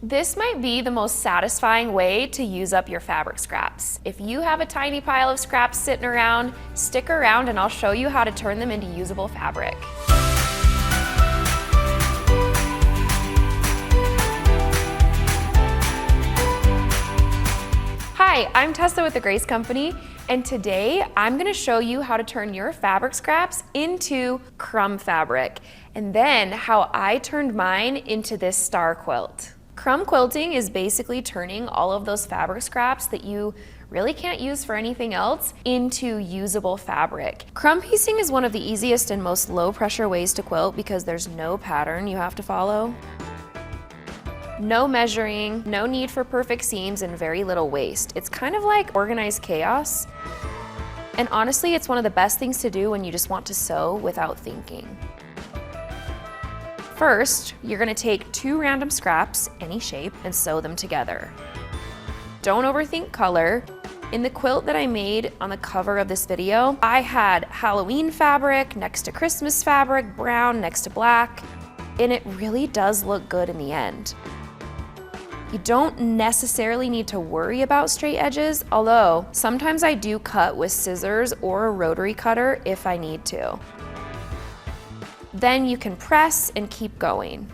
This might be the most satisfying way to use up your fabric scraps. If you have a tiny pile of scraps sitting around, stick around and I'll show you how to turn them into usable fabric. Hi, I'm Tessa with the Grace Company, and today I'm going to show you how to turn your fabric scraps into Crumb fabric, and then how I turned mine into this star quilt. Crumb quilting is basically turning all of those fabric scraps that you really can't use for anything else into usable fabric. Crumb piecing is one of the easiest and most low pressure ways to quilt because there's no pattern you have to follow. No measuring, no need for perfect seams, and very little waste. It's kind of like organized chaos. And honestly, it's one of the best things to do when you just want to sew without thinking. First, you're gonna take 2 random scraps, any shape, and sew them together. Don't overthink color. In the quilt that I made on the cover of this video, I had Halloween fabric next to Christmas fabric, brown next to black, and it really does look good in the end. You don't necessarily need to worry about straight edges, although sometimes I do cut with scissors or a rotary cutter if I need to. Then you can press and keep going.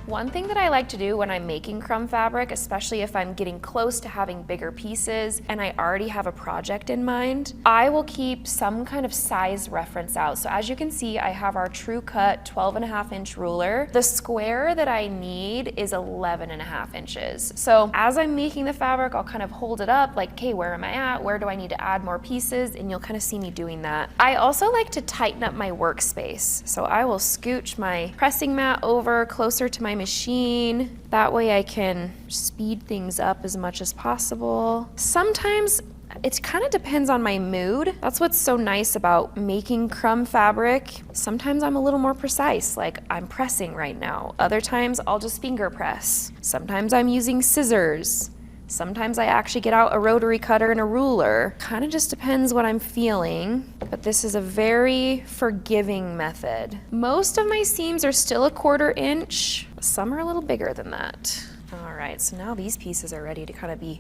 One thing that I like to do when I'm making crumb fabric, especially if I'm getting close to having bigger pieces and I already have a project in mind, I will keep some kind of size reference out. So as you can see, I have our true cut 12.5-inch ruler. The square that I need is 11.5 inches. So as I'm making the fabric, I'll kind of hold it up like, okay, where am I at? Where do I need to add more pieces? And you'll kind of see me doing that. I also like to tighten up my workspace. So I will scooch my pressing mat over closer to my machine. That way I can speed things up as much as possible. Sometimes it kind of depends on my mood. That's what's so nice about making crumb fabric. Sometimes I'm a little more precise, like I'm pressing right now. Other times I'll just finger press. Sometimes I'm using scissors. Sometimes I actually get out a rotary cutter and a ruler. Kind of just depends what I'm feeling, but this is a very forgiving method. Most of my seams are still 1/4 inch. Some are a little bigger than that. All right, so now these pieces are ready to kind of be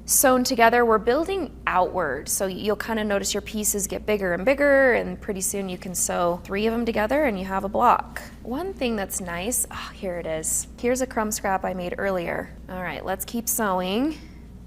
sewn together. We're building outward, so you'll kind of notice your pieces get bigger and bigger, and pretty soon you can sew 3 of them together and you have a block. One thing that's nice, here it is. Here's a crumb scrap I made earlier. All right, let's keep sewing.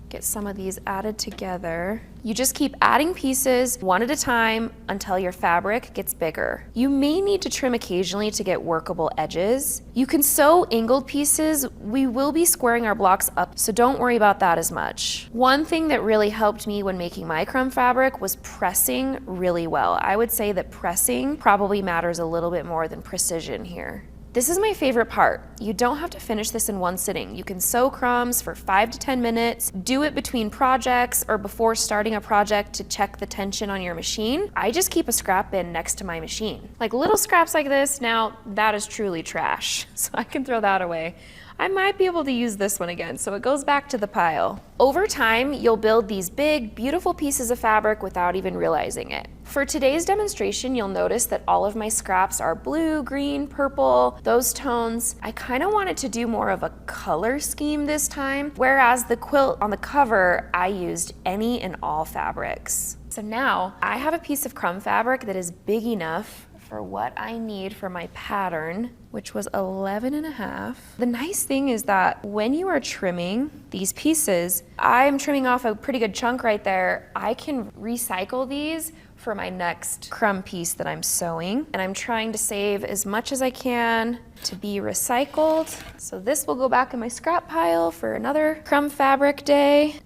Get some of these added together. You just keep adding pieces one at a time until your fabric gets bigger. You may need to trim occasionally to get workable edges. You can sew angled pieces. We will be squaring our blocks up, so don't worry about that as much. One thing that really helped me when making my crumb fabric was pressing really well. I would say that pressing probably matters a little bit more than precision here. This is my favorite part. You don't have to finish this in one sitting. You can sew crumbs for 5 to 10 minutes, do it between projects or before starting a project to check the tension on your machine. I just keep a scrap bin next to my machine. Like little scraps like this, now that is truly trash, so I can throw that away. I might be able to use this one again, so it goes back to the pile. Over time, you'll build these big, beautiful pieces of fabric without even realizing it. For today's demonstration, you'll notice that all of my scraps are blue, green, purple, those tones. I kind of wanted to do more of a color scheme this time, whereas the quilt on the cover, I used any and all fabrics. So now, I have a piece of crumb fabric that is big enough for what I need for my pattern, which was 11.5. The nice thing is that when you are trimming these pieces, I'm trimming off a pretty good chunk right there. I can recycle these for my next crumb piece that I'm sewing, and I'm trying to save as much as I can to be recycled. So this will go back in my scrap pile for another crumb fabric day,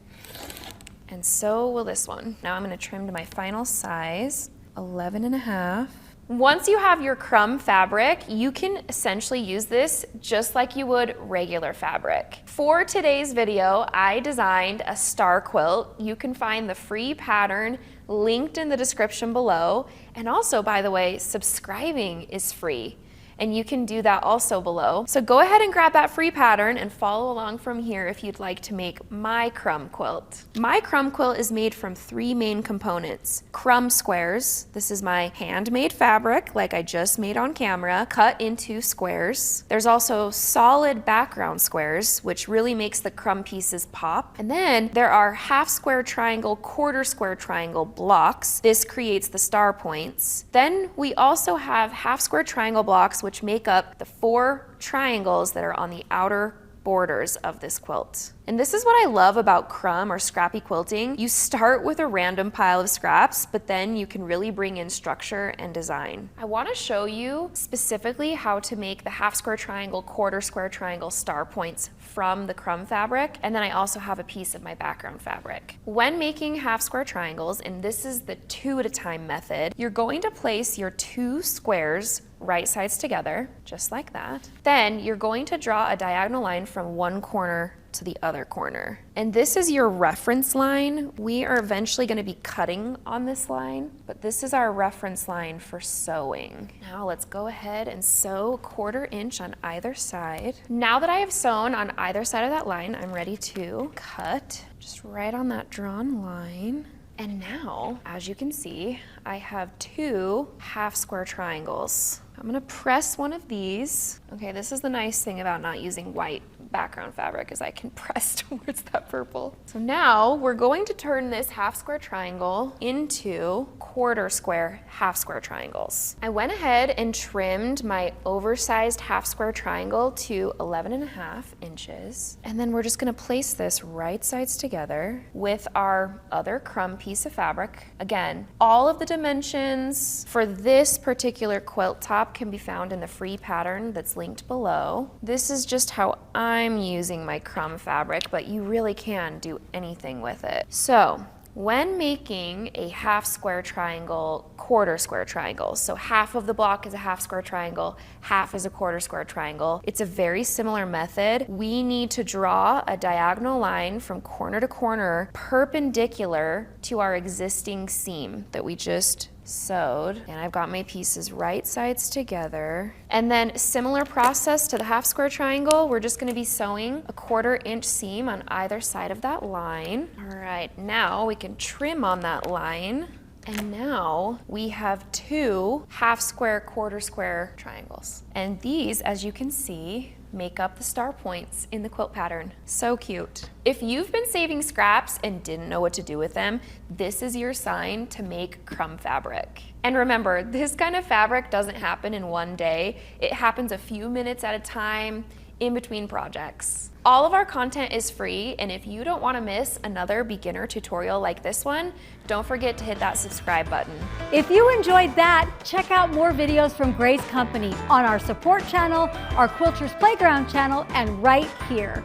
and so will this one. Now I'm gonna trim to my final size, 11.5. Once you have your crumb fabric, you can essentially use this just like you would regular fabric. For today's video, I designed a star quilt. You can find the free pattern linked in the description below. And also, by the way, subscribing is free. and you can do that also below. So go ahead and grab that free pattern and follow along from here if you'd like to make my crumb quilt. My crumb quilt is made from 3 main components. Crumb squares, this is my handmade fabric like I just made on camera, cut into squares. There's also solid background squares, which really makes the crumb pieces pop. And then there are half square triangle, quarter square triangle blocks. This creates the star points. Then we also have half square triangle blocks, which make up the 4 triangles that are on the outer borders of this quilt. And this is what I love about crumb or scrappy quilting. You start with a random pile of scraps, but then you can really bring in structure and design. I want to show you specifically how to make the half square triangle, quarter square triangle star points from the crumb fabric, and then I also have a piece of my background fabric. When making half square triangles, and this is the 2 at a time method, you're going to place your 2 squares right sides together, just like that. Then you're going to draw a diagonal line from one corner to the other corner. And this is your reference line. We are eventually going to be cutting on this line, but this is our reference line for sewing. Now let's go ahead and sew 1/4 inch on either side. Now that I have sewn on either side of that line, I'm ready to cut just right on that drawn line. And now, as you can see, I have 2 half square triangles. I'm gonna press one of these. Okay, this is the nice thing about not using white background fabric, is I can press towards that purple. So now we're going to turn this half square triangle into quarter square half square triangles. I went ahead and trimmed my oversized half square triangle to 11.5 inches. And then we're just gonna place this right sides together with our other crumb piece of fabric. Again, all of the dimensions for this particular quilt top can be found in the free pattern that's linked below. This is just how I'm using my crumb fabric, but you really can do anything with it. So when making a half square triangle, quarter square triangle, so half of the block is a half square triangle, half is a quarter square triangle, it's a very similar method. We need to draw a diagonal line from corner to corner perpendicular to our existing seam that we just sewed. And I've got my pieces right sides together. And then similar process to the half square triangle, we're just gonna be sewing a 1/4 inch seam on either side of that line. All right, now we can trim on that line. And now we have 2 half square, quarter square triangles. And these, as you can see, make up the star points in the quilt pattern. So cute. If you've been saving scraps and didn't know what to do with them, this is your sign to make crumb fabric. And remember, this kind of fabric doesn't happen in one day. It happens a few minutes at a time in between projects. All of our content is free, and if you don't want to miss another beginner tutorial like this one, don't forget to hit that subscribe button. If you enjoyed that, check out more videos from Grace Company on our support channel, our Quilters Playground channel, and right here.